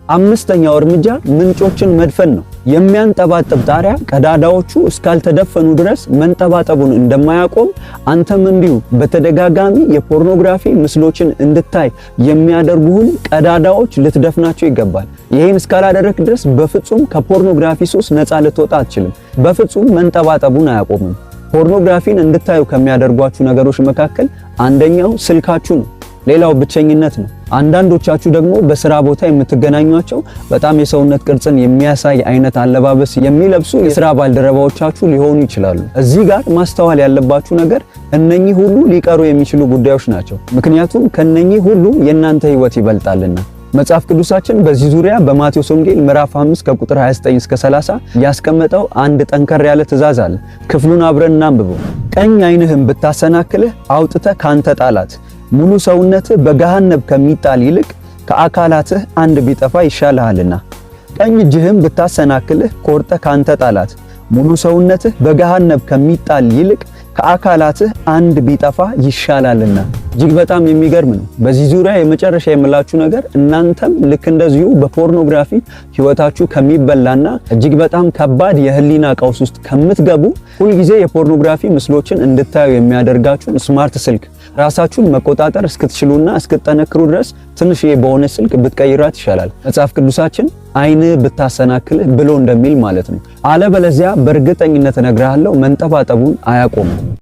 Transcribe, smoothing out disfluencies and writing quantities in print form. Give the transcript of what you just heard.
አምስተኛው እርምጃ ምንጮችን መድፈን ነው። የሚያንጠባጥብ ጣሪያ ቀዳዳዎቹ እስካልተደፈኑ ድረስ መንጠባጠቡን እንደማያቆም አንተም እንዲሁ በተደጋጋሚ የፖርኖግራፊ ምስሎችን እንድታይ የሚያደርጉህን ቀዳዳዎች ልትደፍናቸው ይገባል። ይህን እስካላደረክ ድረስ በፍጹም ከፖርኖግራፊ ሱስ ነፃ ልትወጣ አትችልም። በፍጹም መንጠባጠቡን አያቆምም። ፖርኖግራፊን እንድታዩ ከሚያደርጓችሁ ነገሮች መካከል አንደኛው ስልካችሁ ነው። ሌላው ብቸኝነት ነው። አንዳንዶቻችሁ ደግሞ በስራ ቦታ የምትገናኟቸው በጣም የሰውነት ቅርጽን የሚያሳይ አይነት አለባበስ የሚለብሱ የስራ ባልደረባዎቻችሁ ሊሆኑ ይችላሉ። እዚህ ጋር ማስተዋል ያለባችሁ ነገር እነኚህ ሁሉ ሊቀሩ የሚችሉ ጉዳዮች ናቸው። ምክንያቱም ከነኚህ ሁሉ የእናንተ ህይወት ይበልጣልና። መጽሐፍ ቅዱሳችን በዚህ ዙሪያ በማቴዎስ ወንጌል ምዕራፍ 5 ከቁጥር 29 እስከ 30 ያስቀመጠው አንድ ጠንከር ያለ ትእዛዝ አለ። ክፍሉን አብረን እናንብበው። ቀኝ ዓይንህም ብታሰናክልህ አውጥተህ ካንተ ጣላት። ሙሉ ሰውነትህ በገሃነም ከሚጣል ይልቅ ከአካላትህ አንድ ቢጠፋ ይሻልሃልና። ቀኝ እጅህም ብታሰናክልህ ቆርጠህ ካንተ ጣላት። ሙሉ ሰውነትህ በገሃነም ከሚጣል ይልቅ ከአካላትህ አንድ ቢጠፋ ይሻላልና። እጅግ በጣም የሚገርም ነው። በዚህ ዙሪያ የመጨረሻ የምላችሁ ነገር እናንተም ልክ እንደዚሁ በፖርኖግራፊ ህይወታችሁ ከሚበላና እጅግ በጣም ከባድ የህሊና ቀውስ ውስጥ ከምትገቡ ሁልጊዜ የፖርኖግራፊ ምስሎችን እንድታዩ የሚያደርጋችሁን ስማርት ስልክ ራሳችሁን መቆጣጠር እስክትችሉና እስክትጠነክሩ ድረስ ትንሽዬ በሆነ ስልክ ብትቀይራት ይሻላል። መጽሐፍ ቅዱሳችን ዓይን ብታሰናክልህ ብሎ እንደሚል ማለት ነው። አለበለዚያ በእርግጠኝነት እነግርሃለሁ መንጠባጠቡን አያቆምም።